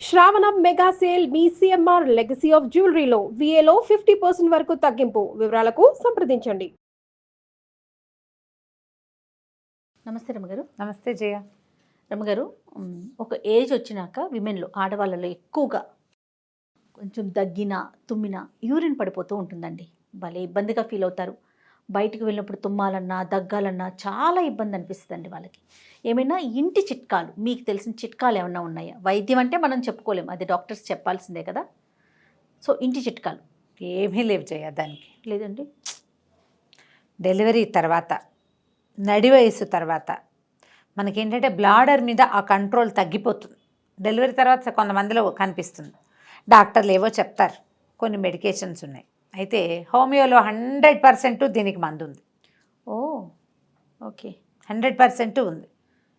శ్రావణం mega sale మీ CMR legacy of జ్యువెలరీలో విఏలో 50% వరకు తగ్గింపు. వివరాలకు సంప్రదించండి. నమస్తే రమగారు. నమస్తే జయ. రమగారు, ఒక ఏజ్ వచ్చినాక విమెన్లో ఆడవాళ్ళలో ఎక్కువగా కొంచెం దగ్గిన తుమ్మిన యూరిన్ పడిపోతూ ఉంటుందండి. భలే ఇబ్బందిగా ఫీల్ అవుతారు. బయటికి వెళ్ళినప్పుడు తుమ్మాలన్నా దగ్గాలన్నా చాలా ఇబ్బంది అనిపిస్తుందండి వాళ్ళకి. ఏమైనా ఇంటి చిట్కాలు, మీకు తెలిసిన చిట్కాలు ఏమైనా ఉన్నాయా? వైద్యం అంటే మనం చెప్పుకోలేము, అది డాక్టర్స్ చెప్పాల్సిందే కదా. సో ఇంటి చిట్కాలు ఏమీ లేవు జయ దానికి. లేదండి, డెలివరీ తర్వాత, నడి వయసు తర్వాత మనకేంటంటే బ్లాడర్ మీద ఆ కంట్రోల్ తగ్గిపోతుంది. డెలివరీ తర్వాత కొంతమందిలో కనిపిస్తుంది. డాక్టర్లు ఏవో చెప్తారు, కొన్ని మెడికేషన్స్ ఉన్నాయి. అయితే హోమియోలో 100% దీనికి మందు ఉంది. ఓ ఓకే, 100% ఉంది.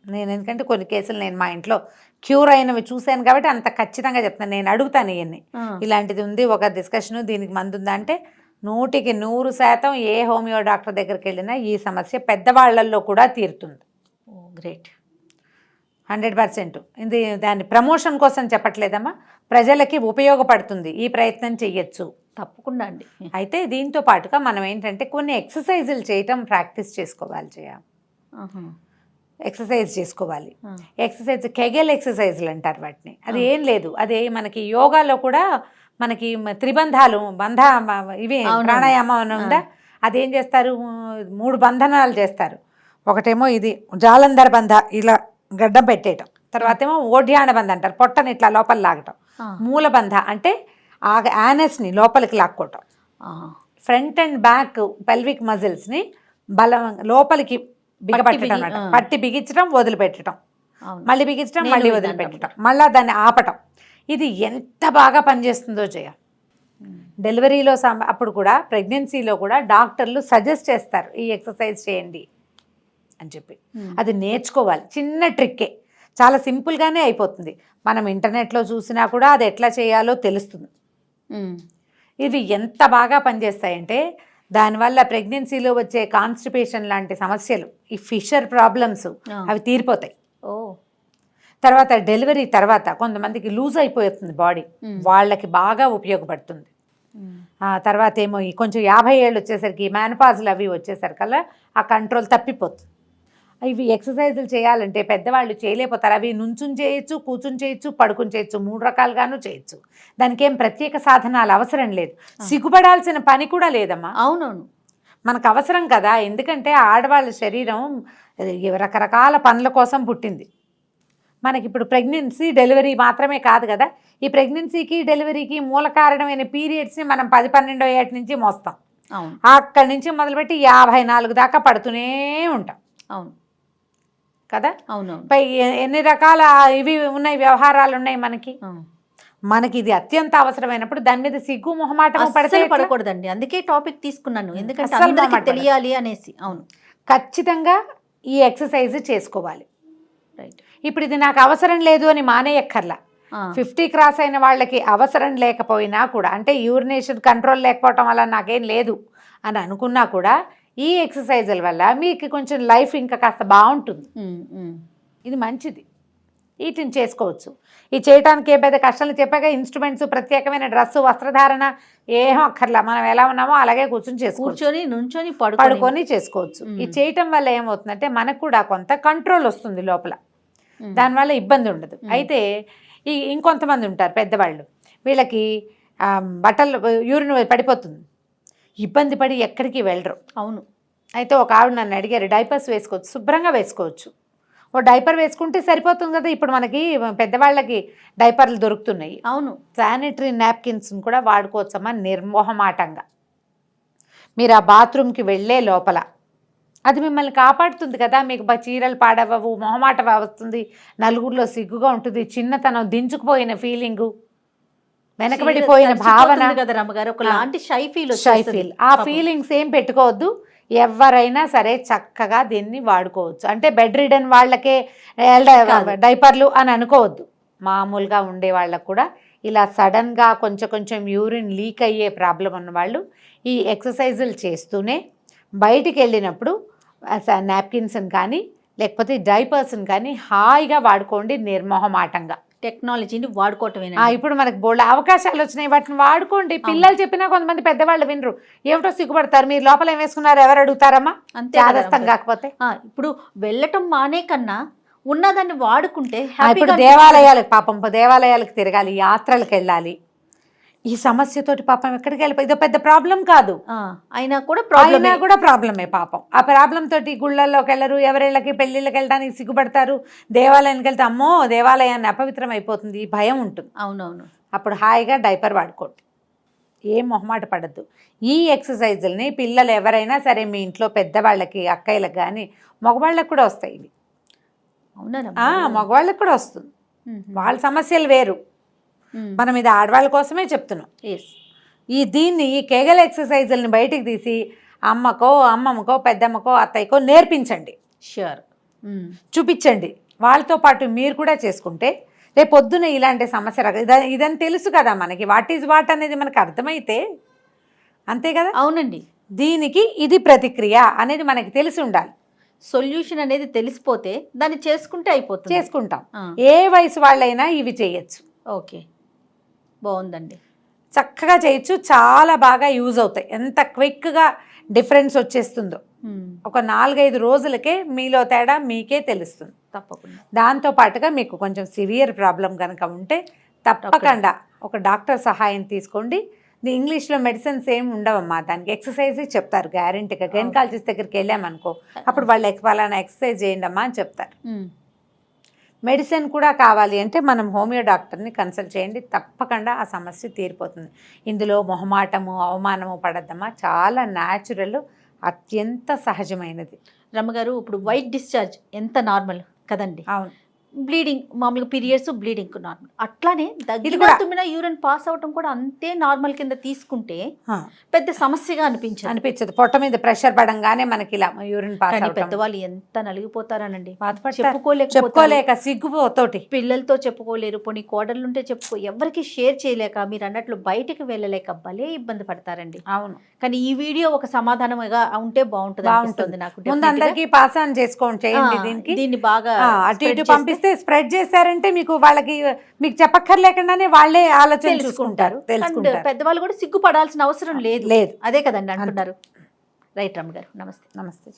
నేను ఎందుకంటే కొన్ని కేసులు నేను మా ఇంట్లో క్యూర్ అయినవి చూశాను కాబట్టి అంత ఖచ్చితంగా చెప్తాను. నేను అడుగుతాను ఇవన్నీ, ఇలాంటిది ఉంది ఒక డిస్కషను, దీనికి మందు ఉందా అంటే 100% ఏ హోమియో డాక్టర్ దగ్గరికి వెళ్ళినా ఈ సమస్య పెద్దవాళ్లలో కూడా తీరుతుంది. ఓ గ్రేట్, 100%. ఇది దాని ప్రమోషన్ కోసం చెప్పట్లేదమ్మా, ప్రజలకి ఉపయోగపడుతుంది. ఈ ప్రయత్నం చెయ్యొచ్చు తప్పకుండా అండి. అయితే దీంతో పాటుగా మనం ఏంటంటే కొన్ని ఎక్సర్సైజులు చేయటం ప్రాక్టీస్ చేసుకోవాలి జయ. ఎక్సర్సైజ్ చేసుకోవాలి. ఎక్సర్సైజ్ కెగెల్ ఎక్సర్సైజులు అంటారు వాటిని. అది ఏం లేదు, అదే మనకి యోగాలో కూడా మనకి త్రిబంధాలు ఇవి ప్రాణాయామం ఉందా, అదేం చేస్తారు, 3 బంధనాలు చేస్తారు. ఒకటేమో ఇది జాలంధర బంధ, ఇలా గడ్డం పెట్టేయటం. తర్వాత ఏమో ఓడ్యాణ బంధ అంటారు, పొట్టని ఇట్లా లోపల లాగటం. మూల బంధ అంటే ఆ యానస్ని లోపలికి లాక్కోవటం. ఫ్రంట్ అండ్ బ్యాక్ పెల్విక్ మజిల్స్ని బలం లోపలికి బిగపట్టడం అన్నమాట. పట్టి బిగించడం, వదిలిపెట్టడం, మళ్ళీ బిగించడం, మళ్ళీ వదిలిపెట్టడం, మళ్ళీ దాన్ని ఆపటం. ఇది ఎంత బాగా పనిచేస్తుందో జయ. డెలివరీలో అప్పుడు కూడా, ప్రెగ్నెన్సీలో కూడా డాక్టర్లు సజెస్ట్ చేస్తారు ఈ ఎక్సర్సైజ్ చేయండి అని చెప్పి. అది నేర్చుకోవాలి. చిన్న ట్రిక్కే, చాలా సింపుల్గానే అయిపోతుంది. మనం ఇంటర్నెట్లో చూసినా కూడా అది ఎట్లా చేయాలో తెలుస్తుంది. ఇవి ఎంత బాగా పనిచేస్తాయంటే దానివల్ల ప్రెగ్నెన్సీలో వచ్చే కాన్స్టిపేషన్ లాంటి సమస్యలు, ఈ ఫిషర్ ప్రాబ్లమ్స్ అవి తీరిపోతాయి. తర్వాత డెలివరీ తర్వాత కొంతమందికి లూజ్ అయిపోతుంది బాడీ, వాళ్ళకి బాగా ఉపయోగపడుతుంది. తర్వాత ఏమో కొంచెం 50 ఏళ్ళు వచ్చేసరికి మెనోపాజ్లు అవి వచ్చేసరికల్లా ఆ కంట్రోల్ తప్పిపోతుంది. ఇవి ఎక్సర్సైజులు చేయాలంటే పెద్దవాళ్ళు చేయలేకపోతారు. అవి నుంచుని చేయొచ్చు, కూర్చుని చేయొచ్చు, పడుకుని చేయొచ్చు, 3 రకాలుగాను చేయొచ్చు. దానికి ఏం ప్రత్యేక సాధనాలు అవసరం లేదు, సిగ్గుపడాల్సిన పని కూడా లేదమ్మా. అవునవును, మనకు అవసరం కదా. ఎందుకంటే ఆడవాళ్ళ శరీరం రకరకాల పనుల కోసం పుట్టింది. మనకి ఇప్పుడు ప్రెగ్నెన్సీ డెలివరీ మాత్రమే కాదు కదా, ఈ ప్రెగ్నెన్సీకి డెలివరీకి మూల కారణమైన పీరియడ్స్ని మనం 10-12వ ఏట నుంచి మోస్తాం. అక్కడి నుంచి మొదలుపెట్టి 54 దాకా పడుతూనే ఉంటాం. అవును కదా. అవునవును, పై ఎన్ని రకాల ఇవి ఉన్నాయి, వ్యవహారాలు ఉన్నాయి మనకి ఇది అత్యంత అవసరమైనప్పుడు దాని మీద సిగ్గు మొహమాటం పడకూడదండి. అందుకే టాపిక్ తీసుకున్నాను, ఎందుకంటే అందరికీ తెలియాలి అనేసి. అవును, ఖచ్చితంగా ఈ ఎక్సర్సైజ్ చేసుకోవాలి. రైట్. ఇప్పుడు ఇది నాకు అవసరం లేదు అని మానేయక్కర్లా. 50 క్రాస్ అయిన వాళ్ళకి అవసరం లేకపోయినా కూడా, అంటే యూరినేషన్ కంట్రోల్ లేకపోవటం వల్ల నాకేం లేదు అని అనుకున్నా కూడా ఈ ఎక్సర్సైజుల వల్ల మీకు కొంచెం లైఫ్ ఇంకా కాస్త బాగుంటుంది. ఇది మంచిది, వీటిని చేసుకోవచ్చు. ఇది చేయడానికి ఏ పెద్ద కష్టాలు చెప్పాక ఇన్స్ట్రుమెంట్స్, ప్రత్యేకమైన డ్రెస్సు, వస్త్రధారణ ఏం అక్కర్లా. మనం ఎలా ఉన్నామో అలాగే కూర్చొని నుంచొని పడుకొని చేసుకోవచ్చు. ఇది చేయటం వల్ల ఏమవుతుందంటే మనకు కూడా కొంత కంట్రోల్ వస్తుంది లోపల, దానివల్ల ఇబ్బంది ఉండదు. అయితే ఇంకొంతమంది ఉంటారు పెద్దవాళ్ళు, వీళ్ళకి బట్టలు యూరిన్ పడిపోతుంది, ఇబ్బంది పడి ఎక్కడికి వెళ్ళరు. అవును. అయితే ఒక ఆవిడ నన్ను అడిగారు, డైపర్స్ వేసుకోవచ్చు, శుభ్రంగా వేసుకోవచ్చు. ఓ డైపర్ వేసుకుంటే సరిపోతుంది కదా. ఇప్పుడు మనకి పెద్దవాళ్ళకి డైపర్లు దొరుకుతున్నాయి. అవును, శానిటరీ నాప్కిన్స్ని కూడా వాడుకోవచ్చమ్మా నిర్మోహమాటంగా. మీరు ఆ బాత్రూమ్కి వెళ్ళే లోపల అది మిమ్మల్ని కాపాడుతుంది కదా. మీకు చీరలు పాడవవు, మొహమాట వస్తుంది, నలుగురిలో సిగ్గుగా ఉంటుంది, చిన్నతనం దించుకుపోయిన ఫీలింగు, వెనకబడిపోయిన భావన, షై ఫీల్. ఆ ఫీలింగ్స్ ఏం పెట్టుకోవద్దు. ఎవరైనా సరే చక్కగా దీన్ని వాడుకోవచ్చు. అంటే బెడ్ రిడన్ వాళ్ళకే డైపర్లు అని అనుకోవద్దు. మామూలుగా ఉండే వాళ్ళకు కూడా ఇలా సడన్గా కొంచెం యూరిన్ లీక్ అయ్యే ప్రాబ్లం ఉన్న వాళ్ళు ఈ ఎక్సర్సైజులు చేస్తూనే బయటికి వెళ్ళినప్పుడు నాప్కిన్స్ని కానీ లేకపోతే డైపర్స్ని కానీ హాయిగా వాడుకోండి నిర్మోహమాటంగా. టెక్నాలజీని వాడుకోవటమేనా? ఇప్పుడు మనకి బోల్డ్ అవకాశాలు వచ్చినాయి, వాటిని వాడుకోండి. పిల్లలు చెప్పినా కొంతమంది పెద్దవాళ్ళు వినరు, ఏమిటో సిగ్గుపడతారు. మీరు లోపల ఏం వేసుకున్నారు ఎవరు అడుగుతారమ్మా, అంతే చాదస్తం కాకపోతే. ఇప్పుడు వెళ్ళటం మానే కన్నా ఉన్నదాన్ని వాడుకుంటే ఇప్పుడు దేవాలయాలకు పాపం దేవాలయాలకు తిరగాలి, యాత్రలకు వెళ్ళాలి. ఈ సమస్యతోటి పాపం ఎక్కడికి వెళ్ళిపోయి ఇదో పెద్ద ప్రాబ్లం కాదు, అయినా కూడా ప్రాబ్లమే పాపం. ఆ ప్రాబ్లం తోటి గుళ్ళల్లోకి వెళ్ళరు, ఎవరిళ్ళకి పెళ్ళిళ్ళకి వెళ్ళడానికి సిగ్గుపడతారు. దేవాలయానికి వెళ్తే అమ్మో దేవాలయాన్ని అపవిత్రం అయిపోతుంది, ఈ భయం ఉంటుంది. అవునవును. అప్పుడు హాయిగా డైపర్ వాడుకోండి, ఏం మొహమాట పడద్దు. ఈ ఎక్సర్సైజుల్ని పిల్లలు ఎవరైనా సరే మీ ఇంట్లో పెద్దవాళ్ళకి, అక్కయ్యలకు కానీ మగవాళ్ళకి కూడా వస్తాయి ఇవి. మగవాళ్ళకి కూడా వస్తుంది, వాళ్ళ సమస్యలు వేరు. మనం ఇది ఆడవాళ్ళ కోసమే చెప్తున్నాం. ఈ కేగల్ ఎక్సర్సైజుల్ని బయటికి తీసి అమ్మమ్మకో పెద్దమ్మకో అత్తయ్యకో నేర్పించండి, షూర్ చూపించండి. వాళ్ళతో పాటు మీరు కూడా చేసుకుంటే రేపు పొద్దున ఇలాంటి సమస్య ఇదని తెలుసు కదా మనకి, వాట్ ఈజ్ వాట్ అనేది మనకు అర్థమైతే అంతే కదా. అవునండి, దీనికి ఇది ప్రతిక్రియ అనేది మనకి తెలిసి ఉండాలి. సొల్యూషన్ అనేది తెలిసిపోతే దాన్ని చేసుకుంటాం. ఏ వయసు వాళ్ళైనా ఇవి చేయొచ్చు. ఓకే, బాగుందండి, చక్కగా చేయొచ్చు, చాలా బాగా యూజ్ అవుతాయి. ఎంత క్విక్గా డిఫరెన్స్ వచ్చేస్తుందో ఒక 4-5 రోజులకే మీలో తేడా మీకే తెలుస్తుంది తప్పకుండా. దాంతో పాటుగా మీకు కొంచెం సివియర్ ప్రాబ్లం కనుక ఉంటే తప్పకుండా ఒక డాక్టర్ సహాయం తీసుకోండి. ఇంగ్లీష్లో మెడిసిన్స్ ఏమి ఉండవమ్మా, దానికి ఎక్సర్సైజ్ చెప్తారు గ్యారెంటీగా. గైనకాలజిస్ట్ దగ్గరికి వెళ్ళామనుకో అప్పుడు వాళ్ళు ఫలానా ఎక్సర్సైజ్ చేయండి అమ్మా అని చెప్తారు. మెడిసిన్ కూడా కావాలి అంటే మనం హోమియో డాక్టర్ని కన్సల్ట్ చేయండి, తప్పకుండా ఆ సమస్య తీరిపోతుంది. ఇందులో మొహమాటము అవమానము పడద్దమ్మా, చాలా న్యాచురల్, అత్యంత సహజమైనది. రమ్మగారు, ఇప్పుడు వైట్ డిశ్చార్జ్ ఎంత నార్మల్ కదండి. అవును, బ్లీడింగ్ మామూలుగా పీరియడ్స్ బ్లీడింగ్ నార్మల్, అట్లానే తుమ్మిన యూరిన్ పాస్ అవటం కూడా అంతే నార్మల్ కింద తీసుకుంటే పెద్ద సమస్యగా అనిపించదు. పొట్ట మీద ప్రెషర్ పడంగానే మనకి ఇలా యూరిన్ పాస్ అవటం. పెద్దవాళ్ళు ఎంత నలిగిపోతారనండి, చెప్పుకోలేక సిగ్గుతోటి పిల్లలతో చెప్పుకోలేరు, పోనీ కోడళ్ళుంటే ఎవరికి షేర్ చేయలేక, మీరు అన్నట్లు బయటికి వెళ్ళలేక భలే ఇబ్బంది పడతారండి. అవును, కానీ ఈ వీడియో ఒక సమాధానంగా ఉంటే బాగుంటుంది నాకు. ముందు అందరికి పాస్ ఆన్ చేసుకోండి, దీన్ని బాగా అటు ఇటు పంపిస్తే స్ప్రెడ్ చేశారంటే మీకు చెప్పక్కర్లేకుండానే వాళ్ళే ఆలోచన తెలుసుకుంటారు. పెద్దవాళ్ళు కూడా సిగ్గుపడాల్సిన అవసరం లేదు. అదే కదండి అంటున్నారు. రైట్ రమ్మ గారు, నమస్తే. నమస్తే.